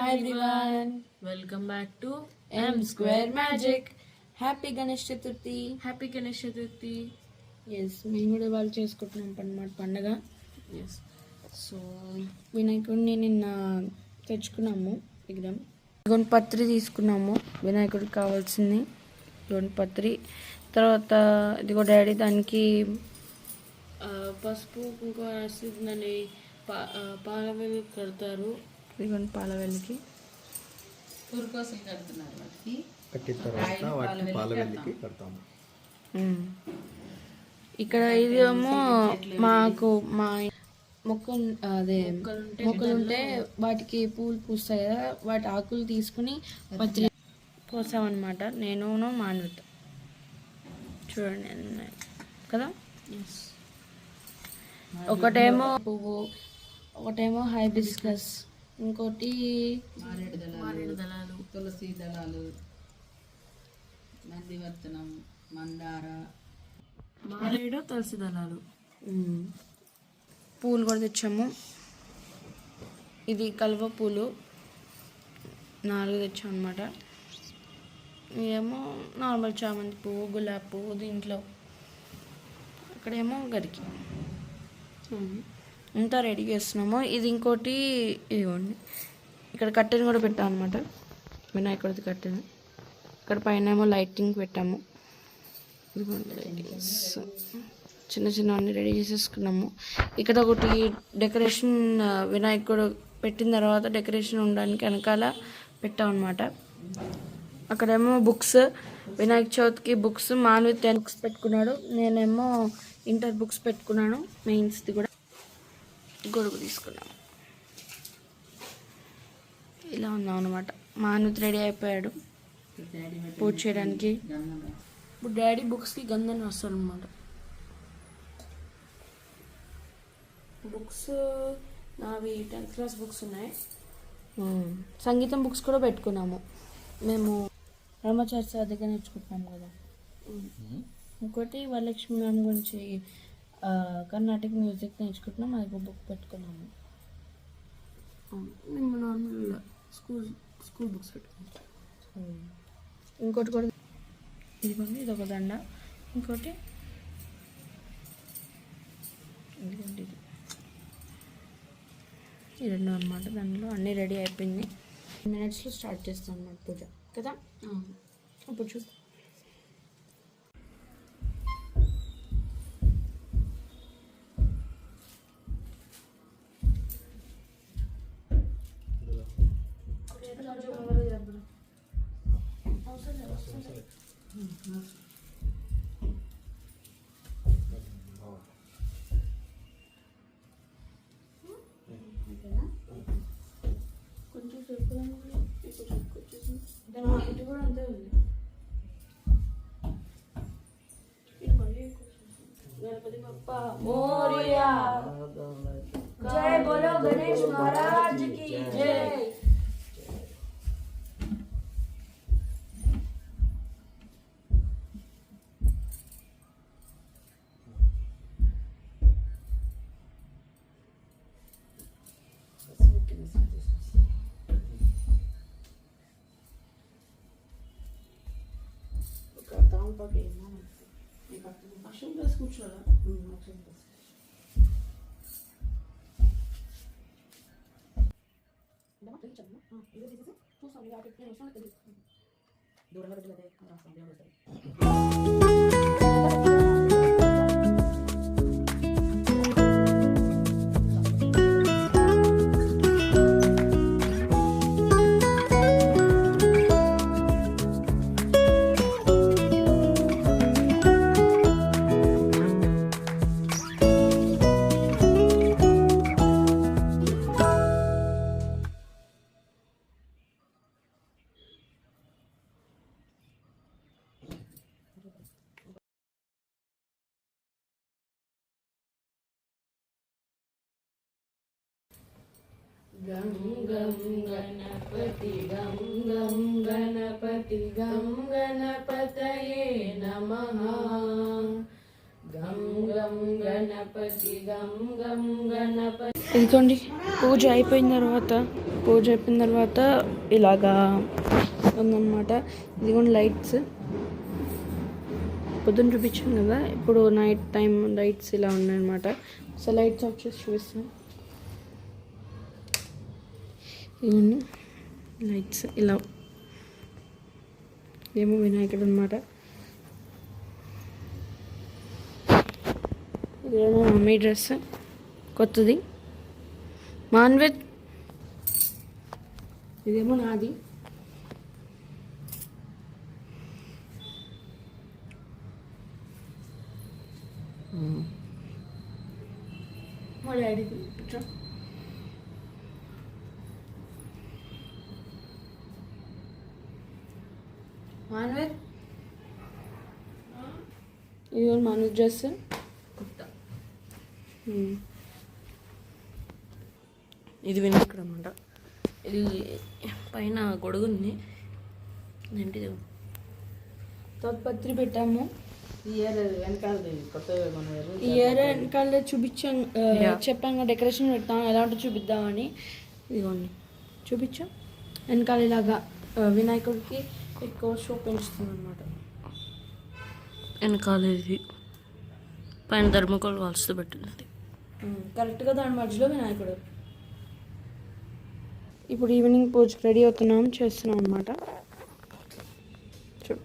Hi everyone, welcome back to M Square Magic. Happy Ganesh Chaturthi. Happy Ganesh Chaturthi. Yes, మేము కూడా వాళ్ళు చేసుకుంటున్నాం అన్నమాట పండగ. ఎస్, సో వినాయకుడిని నిన్న తెచ్చుకున్నాము విగ్రహం. గణపత్రి తీసుకున్నాము వినాయకుడికి కావాల్సింది గణపత్రి. తర్వాత ఇదిగో డాడీ దానికి పసుపు కుంకుమ రాసి దాన్ని పాలవెల్లి కడతారు. ఇదిగోండి పాలవెల్లికి పురుకోసం కడుతున్నారు. వాటికి కట్టిన తర్వాత వాటిని పాలవెల్లికి కడతాము. ఇక్కడ ఇదేమో మాకు మా మొక్కలుంటే వాటికి పూలు పూస్తాయి కదా, వాటి ఆకులు తీసుకుని పత్రి పోసామన్నమాట. నేను మాన్విత చూడండి కదా. ఒకటేమో పువ్వు, ఒకటేమో హైబిస్కస్, ఇంకోటి మారేడు దళాలు, తులసి దళాలు, నందివర్తనం, మందార, మారేడు తులసి దళాలు. పూలు కూడా తెచ్చాము. ఇది కలువ పూలు 4 తెచ్చాం అనమాట. ఇదేమో నార్మల్ చామంతి పువ్వు, గులాబీ పువ్వు దీంట్లో. అక్కడేమో గరికి అంతా రెడీ చేస్తున్నాము. ఇది ఇంకోటి ఇదిగోండి, ఇక్కడ కట్టెను కూడా పెట్టాం అనమాట, వినాయకుడిది కట్టెను. ఇక్కడ పైన ఏమో లైటింగ్ పెట్టాము. ఇదిగోండి చిన్న చిన్నవన్నీ రెడీ చేసేసుకున్నాము. ఇక్కడ ఒకటి డెకరేషన్ వినాయకుడు పెట్టిన తర్వాత డెకరేషన్ ఉండడానికి వెనకాల పెట్టాం అనమాట. అక్కడేమో బుక్స్, వినాయక చవితికి బుక్స్. మాన్వి 10 బుక్స్ పెట్టుకున్నాడు, నేనేమో ఇంటర్ బుక్స్ పెట్టుకున్నాను, మెయిన్స్ది కూడా. గొడుగు తీసుకున్నాము. ఇలా ఉన్నాం అనమాట. మాన్వి రెడీ అయిపోయాడు పూజ చేయడానికి. ఇప్పుడు డాడీ బుక్స్కి గంధం వస్తాడు అనమాట. బుక్స్ నావి 10th క్లాస్ బుక్స్ ఉన్నాయి. సంగీతం బుక్స్ కూడా పెట్టుకున్నాము. మేము రామాచార్య సార్ దగ్గర నేర్చుకుంటున్నాము కదా. ఇంకోటి వరలక్ష్మి మ్యామ్ గురించి కర్ణాటక మ్యూజిక్ నేర్చుకుంటున్నాం, అది బుక్ పెట్టుకున్నాము. మేము నార్మల్ స్కూల్ బుక్స్ పెట్టుకుంటాం. ఇంకోటి కూడా ఇదిగోండి, ఇది ఒక దండ. ఇంకోటి ఇదిగోండి, ఈ 2 అనమాట. దానిలో అన్నీ రెడీ అయిపోయింది. మినిట్స్లో స్టార్ట్ చేస్తాం అన్నమాట పూజ కదా. అప్పుడు చూద్దాం. కొంచెం సేపు ఇటు కూడా అంతే ఉంది. గణపతి బప్పా మోరియా, జై బోలో గణేష్ మహారాజ్ की जय. కూర్చోరా गं गं गणपति गं गं गणपति गं गणपतये नमः. गं गं गणपति गं गं गणपति. ఇదిగోండి పూజ అయిపోయిన తర్వాత పూజ అయిపోయిన తర్వాత ఇలాగా ఉందన్నమాట. ఇది కూడా లైట్స్ పొద్దున్న చూపించాను కదా, ఇప్పుడు నైట్ టైం లైట్స్ ఇలా ఉన్నాయన్నమాట. సో లైట్స్ ఆఫ్ చేసి చూపిస్తాను. ఇవన్నీ లైట్స్ ఇలా, ఏమో వినాయకుడు అనమాట. ఇదేమో మమ్మీ డ్రెస్ కొత్తది, మాన్విత్. ఇదేమో నాది. మా డాడీది పిక్చర్. మాన్విత్, ఇది మాన్విత్ డ్రెస్. ఇది వినాయకుడు అనమాట. ఇది పైన గొడుగుంది ఏంటిది, తోత్పత్రి పెట్టాము. ఇయర్ వెనకాల కొత్తగా ఈ ఇయర్ వెనకాల చూపించాం, చెప్పాను డెకరేషన్ పెడతాం ఎలా ఉంటుందో చూపిద్దామని. ఇదిగోండి చూపించాం. వెనకాల ఇలాగా వినాయకుడికి ఎక్కువ షో పెంచుతుంది అనమాట. వెనకాల ఇది పైన ధర్మకోల్ వాల్స్తో పెట్టినది కరెక్ట్గా దాని మధ్యలో వినాయకుడు. ఇప్పుడు ఈవినింగ్ పూజకి రెడీ అవుతున్నాం, చేస్తున్నాం అనమాట. చూడు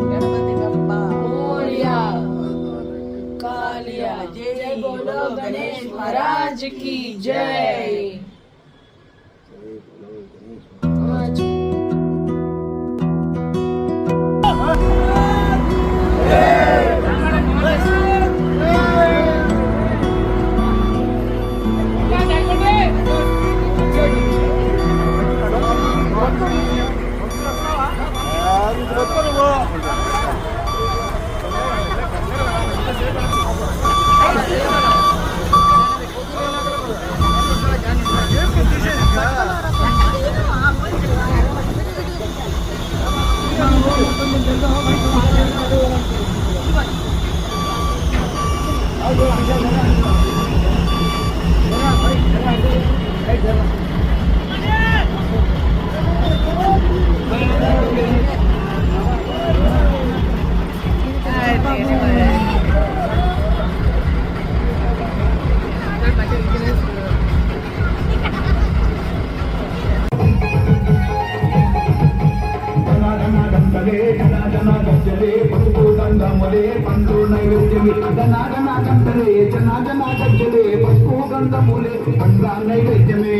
గణపతి బప్ప మోరియా, కాళియా జై బోలో గణేష్ महाराज की जय. పండు నైవేద్యమి జనాగనాగంతలే జనాగనాగజ్జలే పసుపు గంధములే పండ్ల నైవేద్యమే.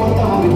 సమస్తమవి